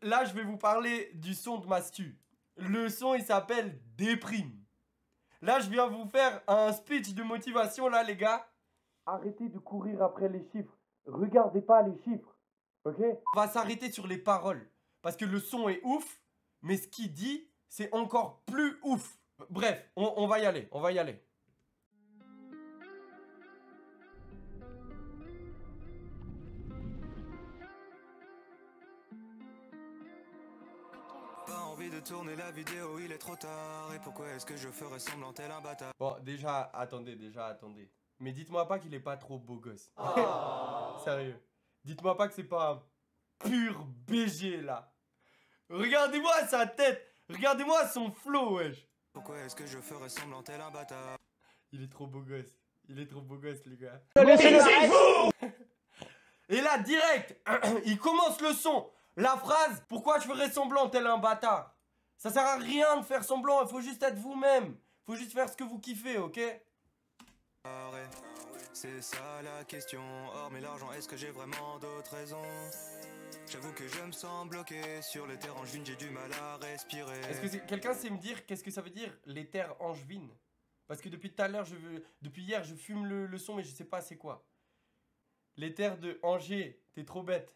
là, je vais vous parler du son de Mastu. Le son, il s'appelle Déprime. Là, je viens vous faire un speech de motivation, là, les gars. Arrêtez de courir après les chiffres. Regardez pas les chiffres. Ok? On va s'arrêter sur les paroles. Parce que le son est ouf, mais ce qu'il dit, c'est encore plus ouf. Bref, on va y aller, on va y aller. Pas envie de tourner la vidéo, il est trop tard. Et pourquoi est-ce que je ferais semblant tel un bâtard? Bon, déjà, attendez. Mais dites-moi pas qu'il est pas trop beau gosse. Sérieux. Dites-moi pas que c'est pas un pur BG, là. Regardez-moi sa tête. Regardez-moi son flow, wesh. Pourquoi est-ce que je ferais semblant tel un bâtard? Il est trop beau gosse. Il est trop beau gosse, les gars. Laissez-le. Et là, direct, il commence le son. La phrase, pourquoi je ferais semblant tel un bâtard? Ça sert à rien de faire semblant, il faut juste être vous-même. Faut juste faire ce que vous kiffez, ok? C'est ça la question. Hormis l'argent, est-ce que j'ai vraiment d'autres raisons? J'avoue que je me sens bloqué sur les terres angevines, j'ai du mal à respirer. Est-ce que quelqu'un sait me dire qu'est-ce que ça veut dire les terres angevines? Parce que depuis tout à l'heure, depuis hier, je fume le son, mais je sais pas c'est quoi. Les terres de Angers, t'es trop bête.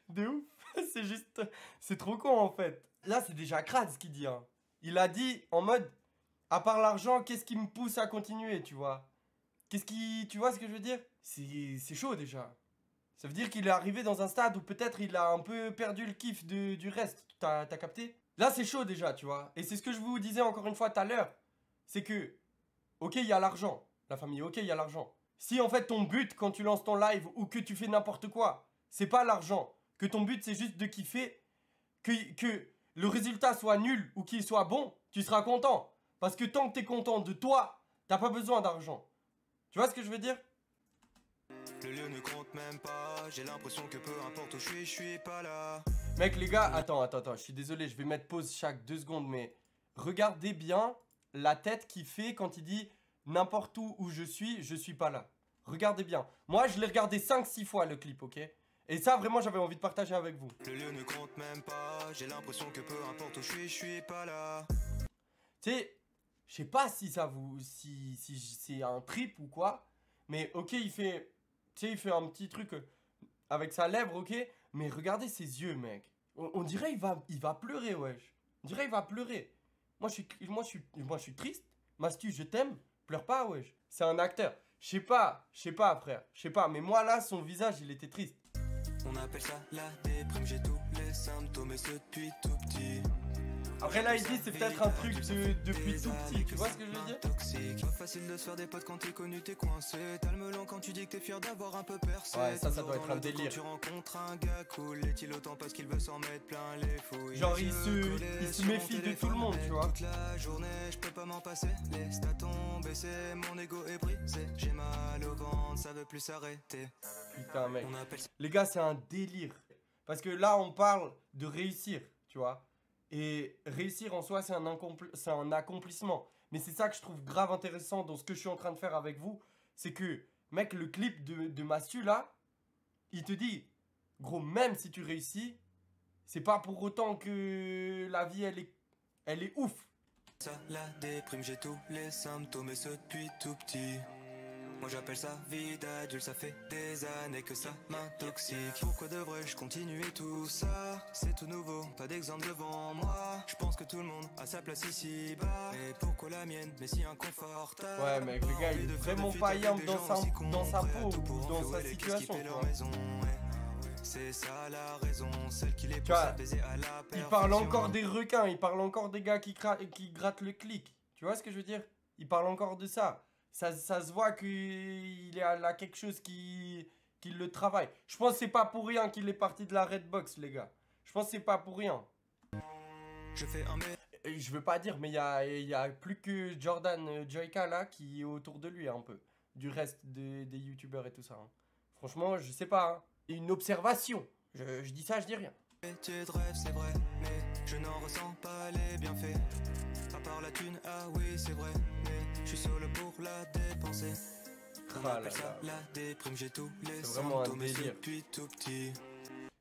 De ouf. C'est juste... C'est trop con en fait. Là, c'est déjà crade ce qu'il dit. Hein. Il a dit en mode... À part l'argent, qu'est-ce qui me pousse à continuer, tu vois? Qu'est-ce qui... Tu vois ce que je veux dire? C'est chaud déjà. Ça veut dire qu'il est arrivé dans un stade où peut-être il a un peu perdu le kiff du reste. T'as capté? Là, c'est chaud déjà, tu vois. Et c'est ce que je vous disais encore une fois tout à l'heure. C'est que... Ok, il y a l'argent. La famille, ok, il y a l'argent. Si en fait ton but quand tu lances ton live ou que tu fais n'importe quoi, c'est pas l'argent. Que ton but c'est juste de kiffer. Que le résultat soit nul ou qu'il soit bon, tu seras content. Parce que tant que t'es content de toi, t'as pas besoin d'argent. Tu vois ce que je veux dire? Le lieu ne compte même pas. J'ai l'impression que peu importe où je suis pas là. Mec les gars, attends, je suis désolé, je vais mettre pause chaque 2 secondes, mais regardez bien la tête qu'il fait quand il dit n'importe où je suis pas là. Regardez bien. Moi je l'ai regardé 5-6 fois le clip, ok? Et ça vraiment j'avais envie de partager avec vous. Le lieu ne compte même pas. J'ai l'impression que peu importe où je suis pas là. Tu sais, je sais pas si ça vous... Si c'est un trip ou quoi. Mais ok, il fait... Tu sais, il fait un petit truc avec sa lèvre, ok. Mais regardez ses yeux, mec. On dirait il va pleurer, wesh. On dirait il va pleurer. Moi, je suis triste. Mastu, je t'aime. Pleure pas, wesh. C'est un acteur. Je sais pas, frère. Je sais pas. Mais moi, là, son visage, il était triste. On appelle ça la déprime, j'ai tous les symptômes et ce depuis tout petit. Après là il dit c'est peut-être un truc depuis tout petit, tu vois ce que je veux dire? Toxique, pas facile de se faire des potes quand t'es connu, t'es coincé. T'as le melon quand tu dis que t'es fier d'avoir un peu percé. Ouais, ça doit être un délire. Quand tu rencontres un gars cool, est-il autant parce qu'il veut s'en mettre plein les fouilles? Genre il se méfie de tout le monde, tu vois. Toute la journée, je peux pas m'en passer. Les stats ont baissé, mon ego est brisé. J'ai mal au ventre, ça veut plus s'arrêter. Putain mec. Les gars c'est un délire. Parce que là on parle de réussir, tu vois. Et réussir en soi, c'est un accomplissement. Mais c'est ça que je trouve grave intéressant dans ce que je suis en train de faire avec vous. C'est que, mec, le clip de Mastu, là, il te dit, gros, même si tu réussis, c'est pas pour autant que la vie, elle est ouf. Ça, la déprime, j'ai tous les symptômes et ce depuis tout petit. Moi j'appelle ça vie d'adulte, ça fait des années que ça m'intoxique. Pourquoi devrais-je continuer tout ça? C'est tout nouveau, pas d'exemple devant moi. Je pense que tout le monde a sa place ici bas. Et pourquoi la mienne, mais si inconfortable? Ouais mec, le gars il est vraiment pas yam dans sa peau ou dans sa situation, tu vois. C'est ça la raison, celle qui les pousse à baiser à la perfection. Il parle encore des requins, il parle encore des gars qui grattent le clic. Tu vois ce que je veux dire? Il parle encore de ça. Ça se voit qu'il a quelque chose qui le travaille. Je pense que c'est pas pour rien qu'il est parti de la Redbox, les gars. Je pense que c'est pas pour rien. Je veux pas dire, mais il y a plus que Jordan Joyka là qui est autour de lui un peu. Du reste des youtubeurs et tout ça. Hein. Franchement, je sais pas. Hein. Une observation. Je dis ça, je dis rien. Métier de rêve, c'est vrai, mais je n'en ressens pas les bienfaits. À part la thune, ah oui, c'est vrai, mais je suis solo pour la dépenser. Voilà. La déprime, j'ai tous les symptômes depuis tout petit.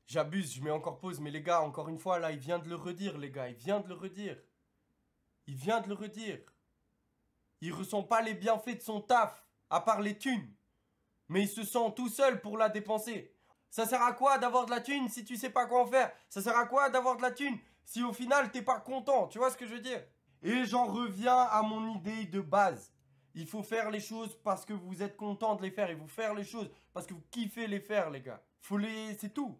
J'abuse, je mets encore pause, mais les gars, encore une fois, là, il vient de le redire, les gars, il vient de le redire. Il vient de le redire. Il ressent pas les bienfaits de son taf, à part les thunes. Mais il se sent tout seul pour la dépenser. Ça sert à quoi d'avoir de la thune si tu sais pas quoi en faire? Ça sert à quoi d'avoir de la thune si au final t'es pas content? Tu vois ce que je veux dire? Et j'en reviens à mon idée de base. Il faut faire les choses parce que vous êtes content de les faire. Il faut faire les choses parce que vous kiffez les faire, les gars. C'est tout.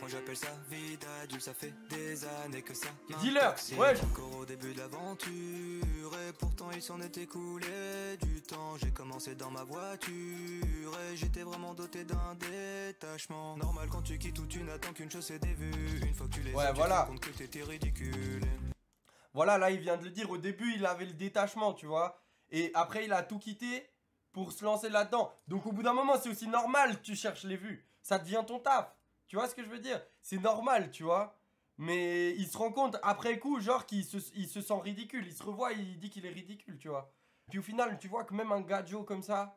Moi j'appelle ça vie d'adulte, ça fait des années que ça Dis-leur, ouais. Encore au début de l'aventure et pourtant il s'en est écoulé du temps. J'ai commencé dans ma voiture et j'étais vraiment doté d'un détachement. Normal quand tu quittes ou tu n'attends qu'une chose, c'est des vues. Une fois que tu les as, tu te rends compte que t'étais ridicule. Voilà, là il vient de le dire, au début il avait le détachement, tu vois. Et après il a tout quitté pour se lancer là-dedans. Donc au bout d'un moment c'est aussi normal que tu cherches les vues. Ça devient ton taf. Tu vois ce que je veux dire? C'est normal, tu vois. Mais il se rend compte après coup, genre qu'il se sent ridicule. Il se revoit, il dit qu'il est ridicule, tu vois. Puis au final, tu vois que même un gadjo comme ça,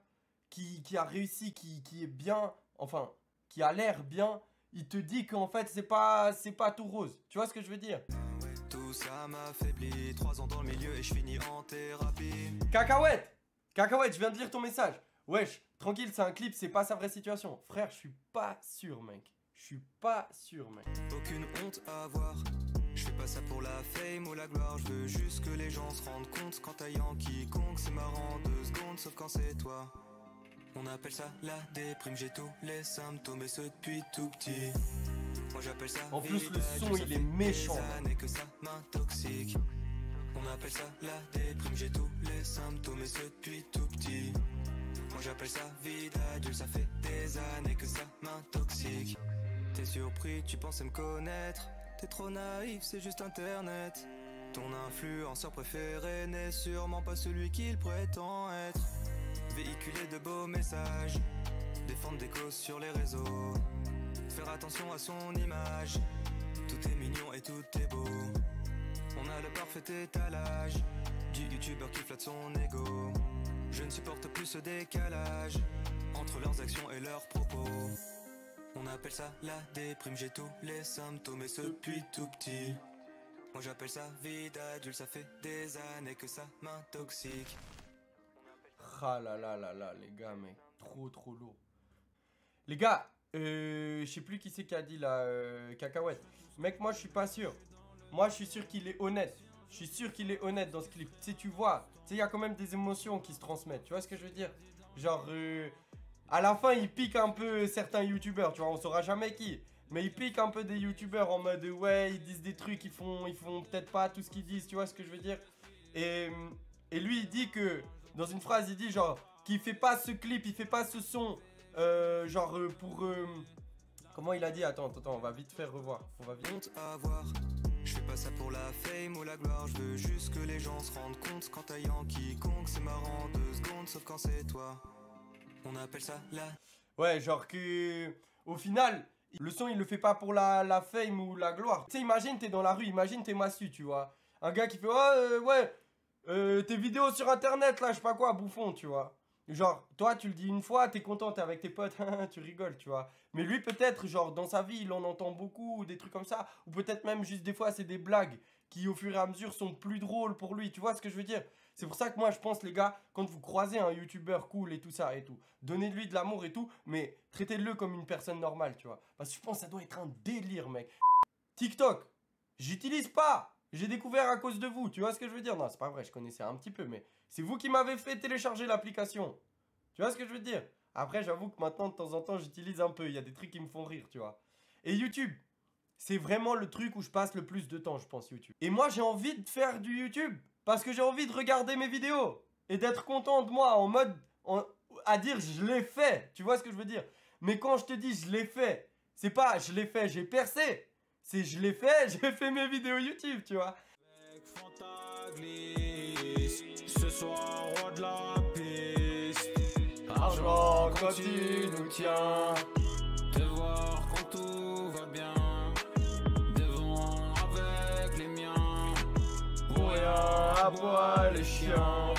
qui a réussi, qui est bien, enfin, qui a l'air bien, il te dit qu'en fait, c'est pas tout rose. Tu vois ce que je veux dire? Tout ça m'affaiblit, 3 ans dans le milieu et je finis en thérapie. Cacahuète! Cacahuète, je viens de lire ton message. Wesh, tranquille, c'est un clip, c'est pas sa vraie situation. Frère, je suis pas sûr, mec. Je suis pas sûr, mec. Aucune honte à avoir. Je fais pas ça pour la fame ou la gloire. Je veux juste que les gens se rendent compte quand t'as quiconque. C'est marrant 2 secondes, sauf quand c'est toi. On appelle ça la déprime. J'ai tous les symptômes et ce depuis tout petit. Moi j'appelle ça. En plus, le son il est méchant. Que ça m'intoxique. On appelle ça la déprime. J'ai tous les symptômes et ce depuis tout petit. Moi j'appelle ça vie d'adulte. Ça fait des années que ça m'intoxique. T'es surpris, tu pensais me connaître. T'es trop naïf, c'est juste internet. Ton influenceur préféré n'est sûrement pas celui qu'il prétend être. Véhiculer de beaux messages, défendre des causes sur les réseaux, faire attention à son image. Tout est mignon et tout est beau. On a le parfait étalage du youtubeur qui flatte son ego. Je ne supporte plus ce décalage entre leurs actions et leurs propos. On appelle ça la déprime, j'ai tous les symptômes et ce depuis tout petit. Moi j'appelle ça vie d'adulte, ça fait des années que ça m'intoxique. Ah là là là là, les gars, mec, trop lourd. Les gars, je sais plus qui c'est qui a dit là, Cacahuète. Mec, moi je suis pas sûr. Moi je suis sûr qu'il est honnête. Je suis sûr qu'il est honnête dans ce clip. Tu sais, tu vois, tu sais, il y a quand même des émotions qui se transmettent. Tu vois ce que je veux dire? Genre, à la fin, il pique un peu certains youtubeurs, tu vois, on saura jamais qui. Mais il pique un peu des youtubeurs en mode, ouais, ils disent des trucs, ils font peut-être pas tout ce qu'ils disent, tu vois ce que je veux dire? Et lui, il dit que, dans une phrase, il dit genre, qu'il fait pas ce clip, il fait pas ce son, genre, pour... comment il a dit? Attends, on va vite faire revoir. On va vite... Je fais pas ça pour la fame ou la gloire, je veux juste que les gens se rendent compte quand t'as quiconque. C'est marrant 2 secondes, sauf quand c'est toi. On appelle ça la... Ouais, genre que... Au final, le son, il le fait pas pour la fame ou la gloire. Tu sais, imagine, t'es dans la rue, imagine t'es Massu, tu vois. Un gars qui fait, oh, ouais, tes vidéos sur internet, là, je sais pas quoi, bouffon, tu vois. Genre, toi, tu le dis une fois, t'es content, t'es avec tes potes, tu rigoles, tu vois. Mais lui, peut-être, genre, dans sa vie, il en entend beaucoup, ou des trucs comme ça. Ou peut-être même, juste des fois, c'est des blagues qui, au fur et à mesure, sont plus drôles pour lui. Tu vois ce que je veux dire? C'est pour ça que moi, je pense, les gars, quand vous croisez un youtubeur cool et tout ça et tout, donnez-lui de l'amour et tout, mais traitez-le comme une personne normale, tu vois. Parce que je pense que ça doit être un délire, mec. TikTok, j'utilise pas. J'ai découvert à cause de vous, tu vois ce que je veux dire? Non, c'est pas vrai, je connaissais un petit peu, mais c'est vous qui m'avez fait télécharger l'application. Tu vois ce que je veux dire? Après, j'avoue que maintenant, de temps en temps, j'utilise un peu. Il y a des trucs qui me font rire, tu vois. Et YouTube, c'est vraiment le truc où je passe le plus de temps, je pense, YouTube. Et moi, j'ai envie de faire du YouTube parce que j'ai envie de regarder mes vidéos et d'être content de moi en mode... à dire, je l'ai fait. Tu vois ce que je veux dire? Mais quand je te dis, je l'ai fait, c'est pas, je l'ai fait, j'ai percé. C'est, je l'ai fait, j'ai fait mes vidéos YouTube, tu vois. Ce soir, roi de la piste. Argent quand tu nous tiens. Te voir quand tout va bien. Devant avec les miens. Pour rien, aboie les chiens.